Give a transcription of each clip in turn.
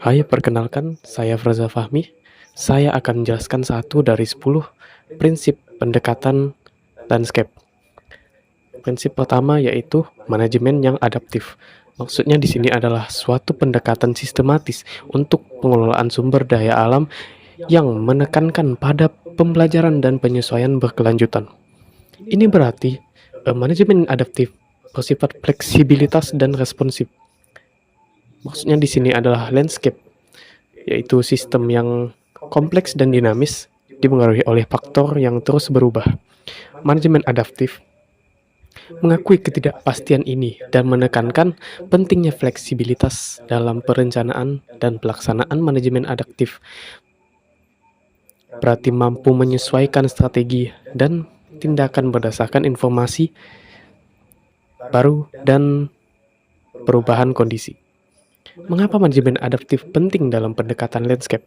Hai, perkenalkan, saya Fraza Fahmi. Saya akan menjelaskan satu dari 10 prinsip pendekatan landscape. Prinsip pertama yaitu manajemen yang adaptif. Maksudnya di sini adalah suatu pendekatan sistematis untuk pengelolaan sumber daya alam yang menekankan pada pembelajaran dan penyesuaian berkelanjutan. Ini berarti manajemen adaptif bersifat fleksibilitas dan responsif. Maksudnya di sini adalah landscape, yaitu sistem yang kompleks dan dinamis, dipengaruhi oleh faktor yang terus berubah. Manajemen adaptif mengakui ketidakpastian ini dan menekankan pentingnya fleksibilitas dalam perencanaan dan pelaksanaan. Manajemen adaptif berarti mampu menyesuaikan strategi dan tindakan berdasarkan informasi baru dan perubahan kondisi. Mengapa manajemen adaptif penting dalam pendekatan landscape?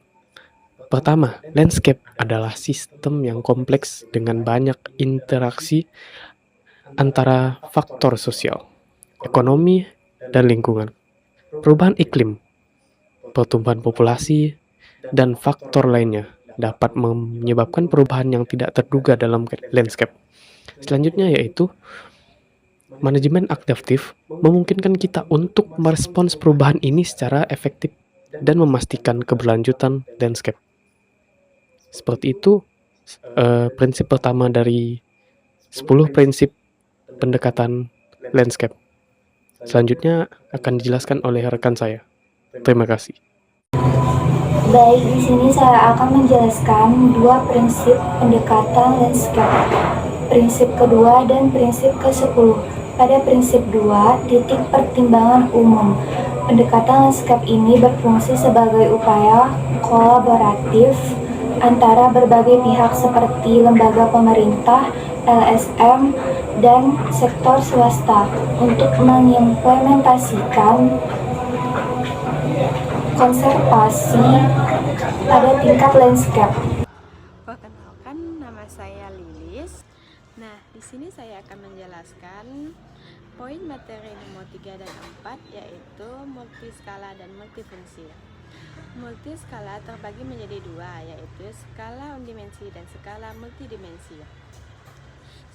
Pertama, landscape adalah sistem yang kompleks dengan banyak interaksi antara faktor sosial, ekonomi, dan lingkungan. Perubahan iklim, pertumbuhan populasi, dan faktor lainnya dapat menyebabkan perubahan yang tidak terduga dalam landscape. Selanjutnya yaitu manajemen adaptif memungkinkan kita untuk merespons perubahan ini secara efektif dan memastikan keberlanjutan landscape. Seperti itu prinsip pertama dari 10 prinsip pendekatan landscape. Selanjutnya akan dijelaskan oleh rekan saya. Terima kasih. Baik, di sini saya akan menjelaskan dua prinsip pendekatan landscape. Prinsip kedua dan prinsip ke-10. Pada prinsip 2, titik pertimbangan umum. Pendekatan landscape ini berfungsi sebagai upaya kolaboratif antara berbagai pihak seperti lembaga pemerintah, LSM, dan sektor swasta untuk mengimplementasikan konservasi pada tingkat landscape. Perkenalkan, nama saya Lilis. Nah, di sini saya akan menjelaskan poin materi nomor 3 dan 4, yaitu multiskala dan multifungsi. Multiskala terbagi menjadi dua, yaitu skala unidimensi dan skala multidimensi.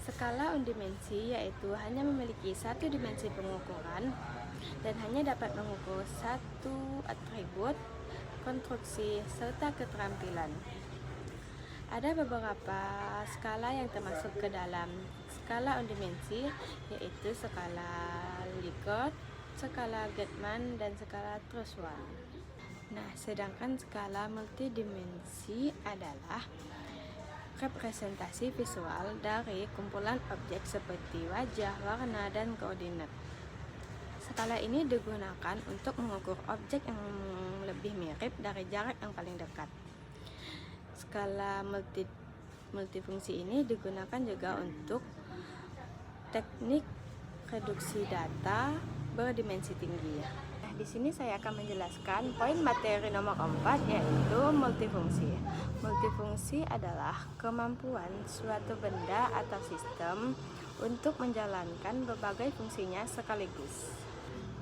Skala unidimensi yaitu hanya memiliki satu dimensi pengukuran dan hanya dapat mengukur satu atribut, konstruksi, serta keterampilan. Ada beberapa skala yang termasuk ke dalam skala unidimensi, yaitu skala Likert, skala Guttman, dan skala Trusswurm. Nah, sedangkan skala multidimensi adalah representasi visual dari kumpulan objek seperti wajah, warna, dan koordinat. Skala ini digunakan untuk mengukur objek yang lebih mirip dari jarak yang paling dekat. Skala multifungsi ini digunakan juga untuk teknik reduksi data berdimensi tinggi. Di sini saya akan menjelaskan poin materi nomor 4, yaitu multifungsi. Multifungsi adalah kemampuan suatu benda atau sistem untuk menjalankan berbagai fungsinya sekaligus.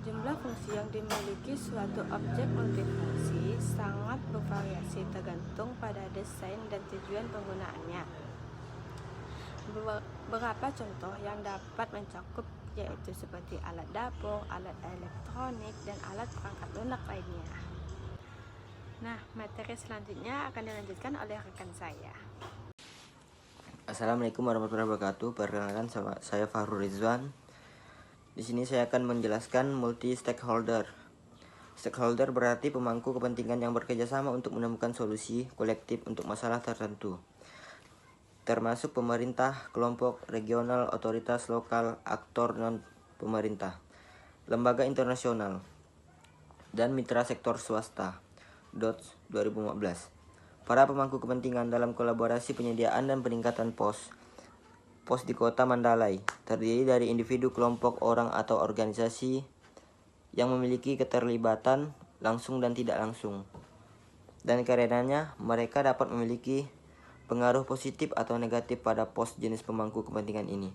Jumlah fungsi yang dimiliki suatu objek multifungsi sangat bervariasi tergantung pada desain dan tujuan penggunaannya. Beberapa contoh yang dapat mencakup yaitu seperti alat dapur, alat elektronik, dan alat perangkat lunak lainnya. Nah, materi selanjutnya akan dilanjutkan oleh rekan saya. Assalamualaikum warahmatullahi wabarakatuh. Perkenalkan, saya Fahrul Rizwan. Di sini saya akan menjelaskan multi stakeholder. Stakeholder berarti pemangku kepentingan yang bekerja sama untuk menemukan solusi kolektif untuk masalah tertentu, termasuk pemerintah, kelompok regional, otoritas lokal, aktor non-pemerintah, lembaga internasional, dan mitra sektor swasta. DOTS 2015. Para pemangku kepentingan dalam kolaborasi penyediaan dan peningkatan pos di kota Mandalay terdiri dari individu, kelompok, orang, atau organisasi yang memiliki keterlibatan langsung dan tidak langsung. Dan karenanya mereka dapat memiliki pengaruh positif atau negatif pada pos jenis pemangku kepentingan ini.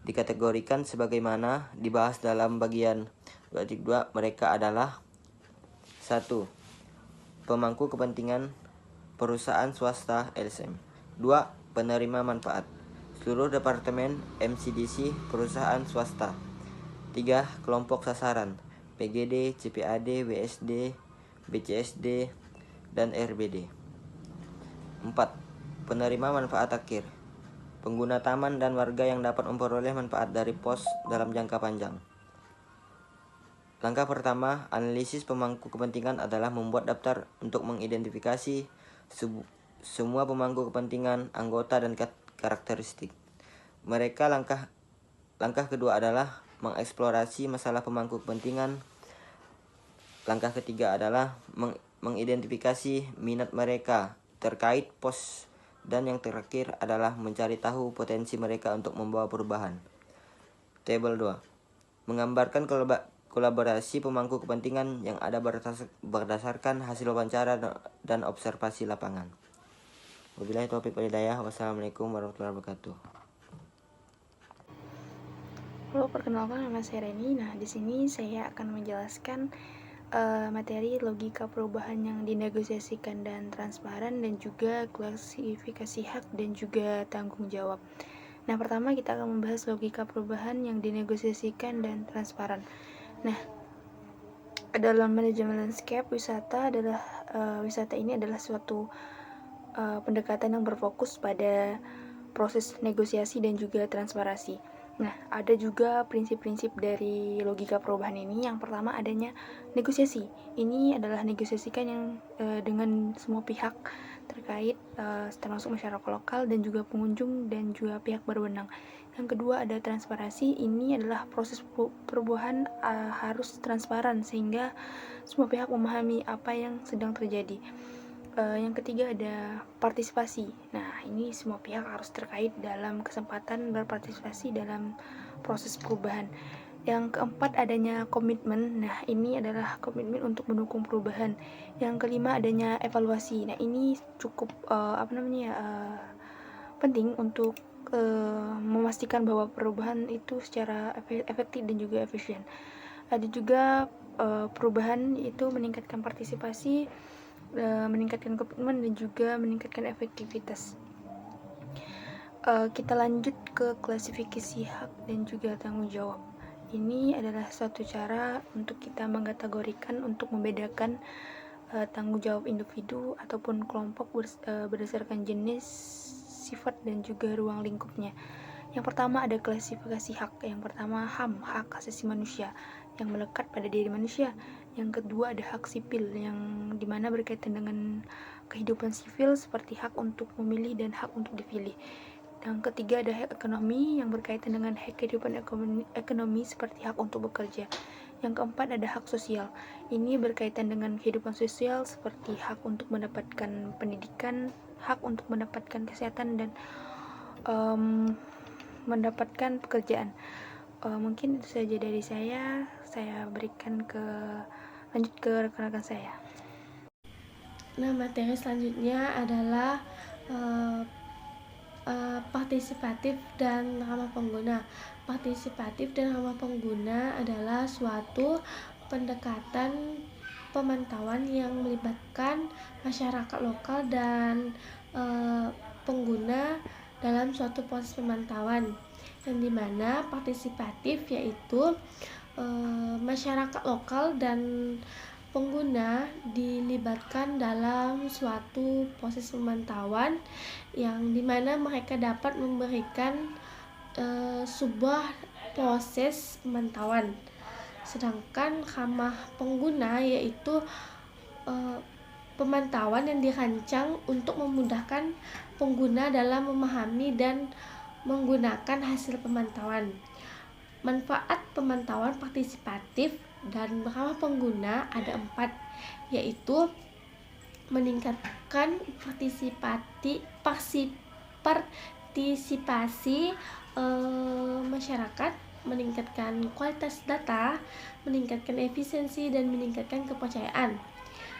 Dikategorikan sebagaimana dibahas dalam bagian 2.2. Mereka adalah 1. pemangku kepentingan perusahaan swasta LSM. 2. Penerima manfaat, seluruh departemen MCDC perusahaan swasta. 3. Kelompok sasaran, PGD, CPAD, WSD, BCSD, dan RBD. 4. Penerima manfaat akhir, pengguna taman dan warga yang dapat memperoleh manfaat dari pos dalam jangka panjang. Langkah pertama, analisis pemangku kepentingan adalah membuat daftar untuk mengidentifikasi semua pemangku kepentingan, anggota, dan karakteristik mereka. Langkah kedua adalah mengeksplorasi masalah pemangku kepentingan. Langkah ketiga adalah mengidentifikasi minat mereka terkait pos, dan yang terakhir adalah mencari tahu potensi mereka untuk membawa perubahan. Tabel 2. Menggambarkan kolaborasi pemangku kepentingan yang ada berdasarkan hasil wawancara dan observasi lapangan. Wabillahi taufiq wal hidayah. Wassalamualaikum warahmatullahi wabarakatuh. Halo, perkenalkan nama saya Reni. Nah, di sini saya akan menjelaskan materi logika perubahan yang dinegosiasikan dan transparan, dan juga klasifikasi hak dan juga tanggung jawab. Nah, pertama kita akan membahas logika perubahan yang dinegosiasikan dan transparan. Nah, dalam manajemen landscape wisata ini adalah suatu pendekatan yang berfokus pada proses negosiasi dan juga transparansi. Nah, ada juga prinsip-prinsip dari logika perubahan ini. Yang pertama adanya negosiasi. Ini adalah negosiasikan yang dengan semua pihak terkait, termasuk masyarakat lokal dan juga pengunjung dan juga pihak berwenang. Yang kedua ada transparansi. Ini adalah proses perubahan harus transparan sehingga semua pihak memahami apa yang sedang terjadi. Yang ketiga ada partisipasi. Nah, ini semua pihak harus terkait dalam kesempatan berpartisipasi dalam proses perubahan. Yang keempat adanya komitmen. Nah, ini adalah komitmen untuk mendukung perubahan. Yang kelima adanya evaluasi. Nah, ini cukup penting untuk memastikan bahwa perubahan itu secara efektif dan juga efisien. Ada juga perubahan itu meningkatkan partisipasi, meningkatkan komitmen, dan juga meningkatkan efektivitas. Kita lanjut ke klasifikasi hak dan juga tanggung jawab. Ini adalah suatu cara untuk kita mengkategorikan untuk membedakan tanggung jawab individu ataupun kelompok berdasarkan jenis, sifat, dan juga ruang lingkupnya. Yang pertama ada klasifikasi hak. Yang pertama HAM, hak asasi manusia, yang melekat pada diri manusia. Yang kedua ada hak sipil, yang dimana berkaitan dengan kehidupan sipil seperti hak untuk memilih dan hak untuk dipilih. Yang ketiga ada hak ekonomi, yang berkaitan dengan hak kehidupan ekonomi seperti hak untuk bekerja. Yang keempat ada hak sosial. Ini berkaitan dengan kehidupan sosial seperti hak untuk mendapatkan pendidikan, hak untuk mendapatkan kesehatan, dan mendapatkan pekerjaan. Mungkin itu saja dari saya lanjut ke rekan-rekan saya. Nah, materi selanjutnya adalah partisipatif dan ramah pengguna. Partisipatif dan ramah pengguna adalah suatu pendekatan pemantauan yang melibatkan masyarakat lokal dan pengguna dalam suatu proses pemantauan, yang dimana partisipatif yaitu masyarakat lokal dan pengguna dilibatkan dalam suatu proses pemantauan, yang dimana mereka dapat memberikan sebuah proses pemantauan. Sedangkan ramah pengguna yaitu pemantauan yang dirancang untuk memudahkan pengguna dalam memahami dan menggunakan hasil pemantauan. Manfaat pemantauan partisipatif dan ramah pengguna ada 4, yaitu meningkatkan partisipasi masyarakat, meningkatkan kualitas data, meningkatkan efisiensi, dan meningkatkan kepercayaan.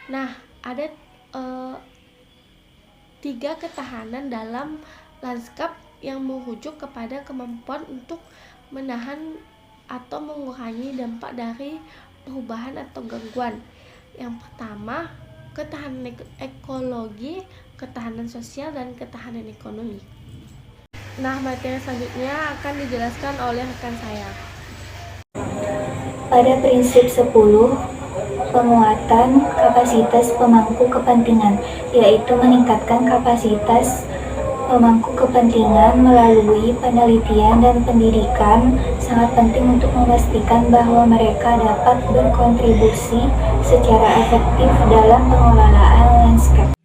Nah, ada 3 ketahanan dalam lanskap yang merujuk kepada kemampuan untuk menahan atau mengurangi dampak dari perubahan atau gangguan. Yang pertama, ketahanan ekologi, ketahanan sosial, dan ketahanan ekonomi. Nah, materi selanjutnya akan dijelaskan oleh rekan saya. Pada prinsip 10, penguatan kapasitas pemangku kepentingan, yaitu meningkatkan kapasitas pemangku kepentingan melalui penelitian dan pendidikan, sangat penting untuk memastikan bahwa mereka dapat berkontribusi secara efektif dalam pengelolaan landscape.